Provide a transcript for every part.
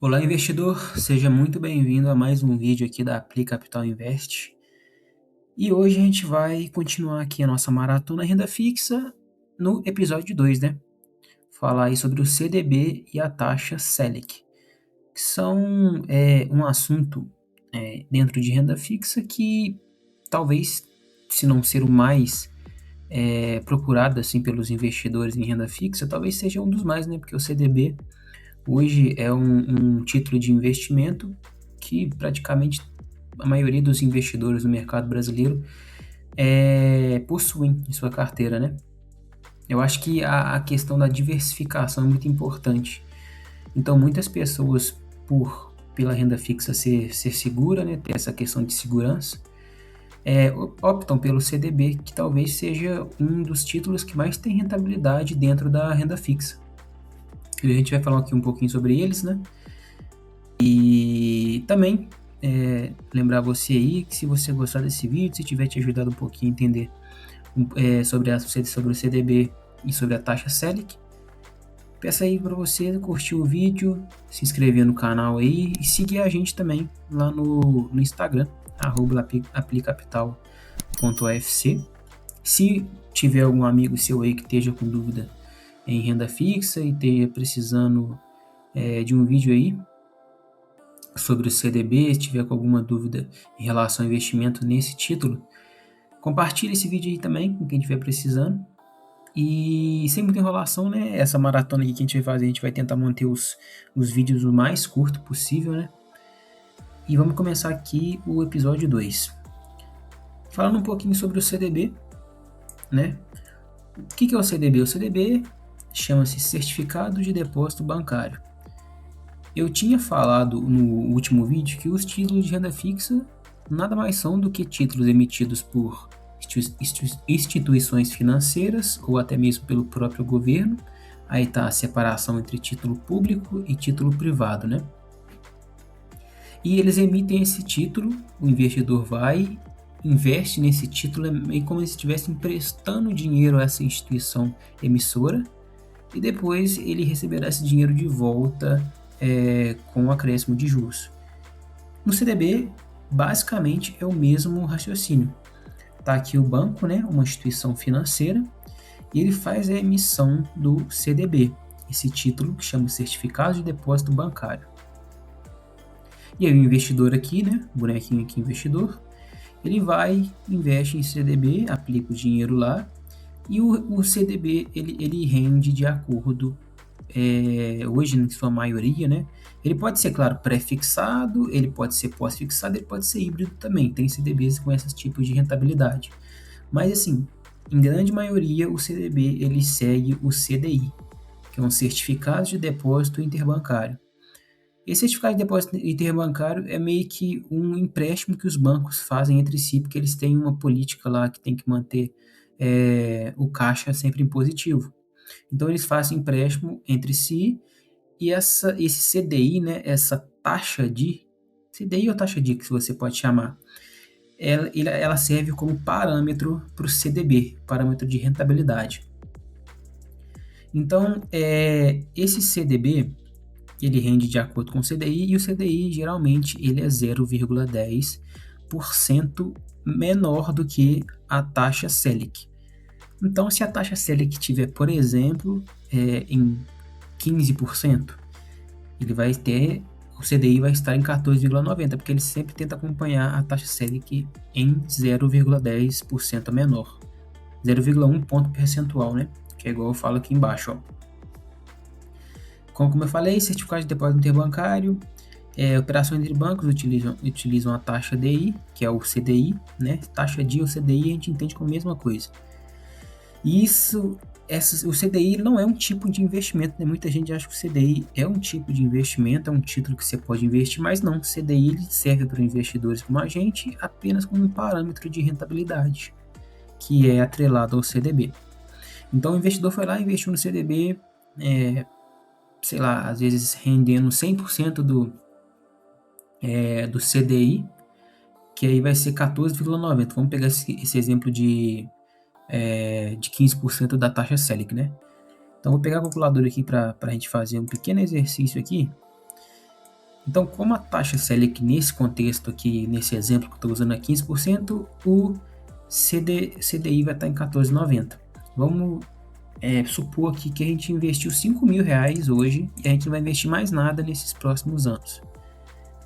Olá, investidor, seja muito bem-vindo a mais um vídeo aqui da Aplica Capital Invest. E hoje a gente vai continuar aqui a nossa maratona renda fixa no episódio 2, né? Falar aí sobre o CDB e a taxa Selic, que são um assunto dentro de renda fixa que talvez, se não ser o mais procurado assim pelos investidores em renda fixa, talvez seja um dos mais, né? Porque o CDB hoje é um título de investimento que praticamente a maioria dos investidores no mercado brasileiro possuem em sua carteira, né? Eu acho que a questão da diversificação é muito importante. Então, muitas pessoas, pela renda fixa ser segura, né, ter essa questão de segurança, optam pelo CDB, que talvez seja um dos títulos que mais tem rentabilidade dentro da renda fixa. E a gente vai falar aqui um pouquinho sobre eles, né? E também lembrar você aí que se você gostar desse vídeo, se tiver te ajudado um pouquinho a entender sobre o CDB e sobre a taxa Selic, peço aí para você curtir o vídeo, se inscrever no canal aí e seguir a gente também lá no Instagram, aplicapital.fc. Se tiver algum amigo seu aí que esteja com dúvida em renda fixa e esteja precisando de um vídeo aí sobre o CDB, se tiver com alguma dúvida em relação ao investimento nesse título, compartilhe esse vídeo aí também com quem estiver precisando. E sem muita enrolação, né? Essa maratona aqui que a gente vai fazer, a gente vai tentar manter os vídeos o mais curto possível, né? E vamos começar aqui o episódio 2. Falando um pouquinho sobre o CDB, né? O que é o CDB? O CDB chama-se Certificado de Depósito Bancário. Eu tinha falado no último vídeo que os títulos de renda fixa nada mais são do que títulos emitidos por instituições financeiras ou até mesmo pelo próprio governo. Aí está a separação entre título público e título privado, né? E eles emitem esse título, o investidor vai, investe nesse título, é meio como se estivesse emprestando dinheiro a essa instituição emissora, e depois ele receberá esse dinheiro de volta com o acréscimo de juros. No CDB, basicamente é o mesmo raciocínio. Está aqui o banco, né, uma instituição financeira, e ele faz a emissão do CDB, esse título que chama Certificado de Depósito Bancário. E aí o investidor aqui, né, o bonequinho aqui, investidor, ele vai, investe em CDB, aplica o dinheiro lá, e o CDB ele rende de acordo, hoje em sua maioria, né? Ele pode ser, claro, pré-fixado, ele pode ser pós-fixado, ele pode ser híbrido também. Tem CDBs com esses tipos de rentabilidade. Mas assim, em grande maioria, o CDB ele segue o CDI, que é um Certificado de Depósito Interbancário. Esse certificado de depósito interbancário é meio que um empréstimo que os bancos fazem entre si, porque eles têm uma política lá que tem que manter o caixa sempre em positivo. Então eles fazem empréstimo entre si e esse CDI, né, essa taxa de CDI ou taxa de que você pode chamar, ela serve como parâmetro para o CDB, parâmetro de rentabilidade. Então esse CDB ele rende de acordo com o CDI, e o CDI geralmente ele é 0,10% menor do que a taxa Selic. Então, se a taxa Selic tiver, por exemplo, em 15%, o CDI vai estar em 14,90%, porque ele sempre tenta acompanhar a taxa Selic em 0,10% menor. 0,1 ponto percentual, né? Que é igual eu falo aqui embaixo, ó. Como eu falei, certificado de depósito interbancário, operações entre bancos utilizam a taxa DI, que é o CDI, né? Taxa DI ou CDI a gente entende como a mesma coisa. E o CDI não é um tipo de investimento, né? Muita gente acha que o CDI é um tipo de investimento, é um título que você pode investir, mas não. O CDI ele serve para investidores como a gente apenas como um parâmetro de rentabilidade, que é atrelado ao CDB. Então o investidor foi lá e investiu no CDB, sei lá, às vezes rendendo 100% do CDI, que aí vai ser 14,90. Vamos pegar esse exemplo de 15% da taxa Selic, né? Então vou pegar a calculadora aqui para a gente fazer um pequeno exercício aqui. Então, como a taxa Selic nesse contexto aqui, nesse exemplo que eu estou usando é 15%, o CDI vai estar em 14,90. Vamos supor aqui que a gente investiu R$ 5.000 hoje e a gente não vai investir mais nada nesses próximos anos.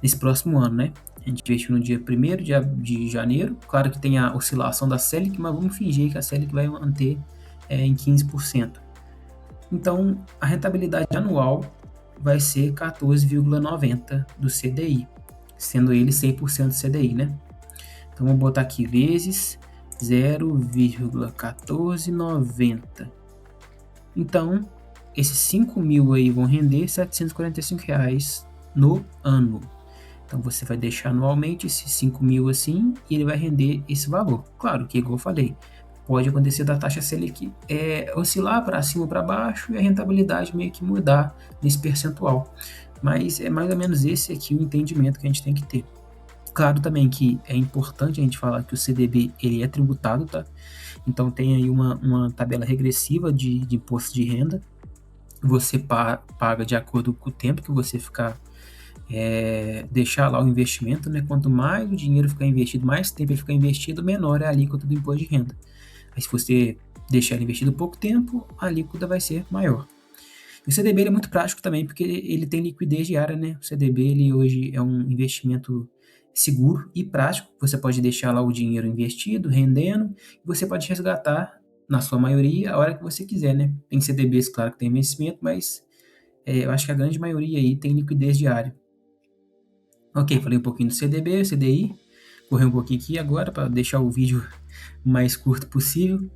Nesse próximo ano, né? A gente investiu no dia 1º de janeiro. Claro que tem a oscilação da Selic, mas vamos fingir que a Selic vai manter em 15%. Então, a rentabilidade anual vai ser 14,90 do CDI, sendo ele 100% CDI, né? Então, vamos botar aqui vezes 0,1490. Então, esses 5.000 aí vão render R$ 745 no ano. Então, você vai deixar anualmente esses 5.000 assim e ele vai render esse valor. Claro que, igual eu falei, pode acontecer da taxa Selic oscilar para cima ou para baixo e a rentabilidade meio que mudar nesse percentual. Mas é mais ou menos esse aqui o entendimento que a gente tem que ter. Claro também que é importante a gente falar que o CDB ele é tributado, tá? Então tem aí uma tabela regressiva de imposto de renda. Você paga de acordo com o tempo que você ficar deixar lá o investimento, né? Quanto mais o dinheiro ficar investido, mais tempo ele ficar investido, menor é a alíquota do imposto de renda. Aí se você deixar ele investido pouco tempo, a alíquota vai ser maior. E o CDB ele é muito prático também, porque ele tem liquidez diária, né? O CDB ele hoje é um investimento seguro e prático. Você pode deixar lá o dinheiro investido, rendendo, e você pode resgatar, na sua maioria, a hora que você quiser, né? Tem CDBs, claro, que tem vencimento, mas eu acho que a grande maioria aí tem liquidez diária. Ok, falei um pouquinho do CDB, CDI, correr um pouquinho aqui agora para deixar o vídeo mais curto possível.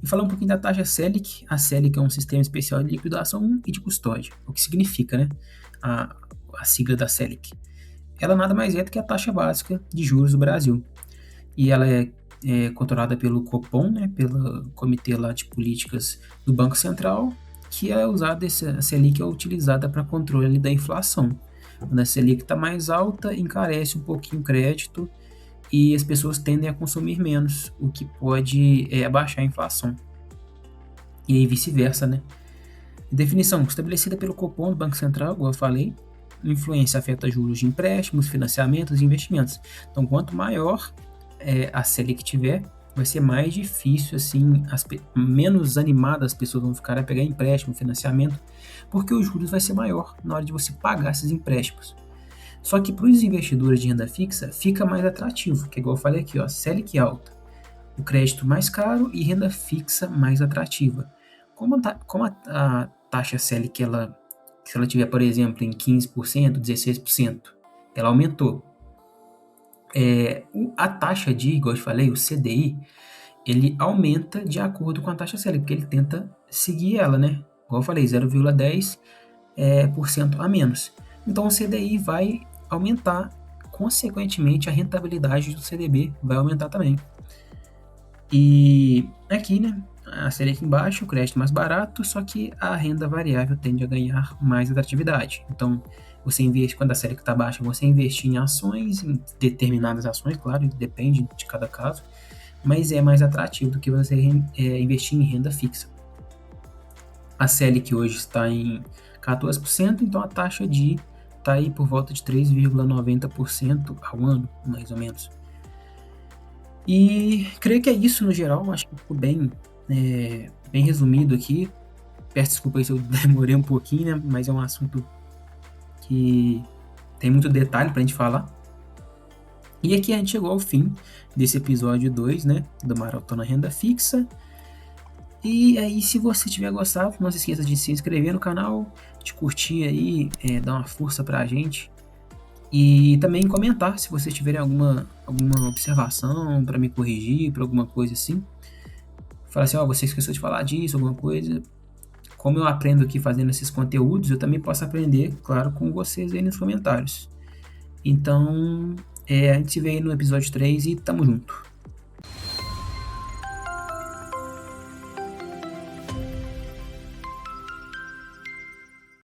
E falar um pouquinho da taxa Selic. A Selic é um sistema especial de liquidação e de custódia. O que significa, né? A sigla da Selic. Ela nada mais é do que a taxa básica de juros do Brasil. E ela é controlada pelo Copom, né? Pelo Comitê lá de Políticas do Banco Central, que é usada, a Selic é utilizada para controle da inflação. Quando a Selic está mais alta, encarece um pouquinho o crédito e as pessoas tendem a consumir menos, o que pode abaixar a inflação. E aí vice-versa, né? Definição estabelecida pelo Copom do Banco Central, como eu falei, influência afeta juros de empréstimos, financiamentos e investimentos. Então, quanto maior a Selic tiver, vai ser mais difícil, assim, menos animadas as pessoas vão ficar a pegar empréstimo, financiamento, porque os juros vai ser maior na hora de você pagar esses empréstimos. Só que para os investidores de renda fixa fica mais atrativo, que igual eu falei aqui, ó, Selic alta, o crédito mais caro e renda fixa mais atrativa. Como a taxa Selic, se ela tiver, por exemplo, em 15%, 16%, ela aumentou. A taxa igual eu falei, o CDI, ele aumenta de acordo com a taxa Selic, porque ele tenta seguir ela, né? Igual eu falei, 0,10% a menos. Então o CDI vai aumentar, consequentemente a rentabilidade do CDB vai aumentar também. E aqui, né, a Selic embaixo, o crédito mais barato, só que a renda variável tende a ganhar mais atratividade. Então, você investe, quando a Selic está baixa, você investe em ações, em determinadas ações, claro, depende de cada caso, mas é mais atrativo do que você investir em renda fixa. A Selic hoje está em 14%, então a taxa está aí por volta de 3,90% ao ano, mais ou menos. E creio que é isso no geral, acho que ficou bem resumido aqui. Peço desculpa aí se eu demorei um pouquinho, né? Mas é um assunto que tem muito detalhe pra gente falar. E aqui a gente chegou ao fim desse episódio 2, né? Do Maratona Renda Fixa. E aí, se você tiver gostado, não se esqueça de se inscrever no canal, de curtir aí, dar uma força pra gente. E também comentar se vocês tiverem alguma observação para me corrigir, para alguma coisa assim. Fala assim, você esqueceu de falar disso, alguma coisa. Como eu aprendo aqui fazendo esses conteúdos, eu também posso aprender, claro, com vocês aí nos comentários. Então, a gente se vê aí no episódio 3 e tamo junto.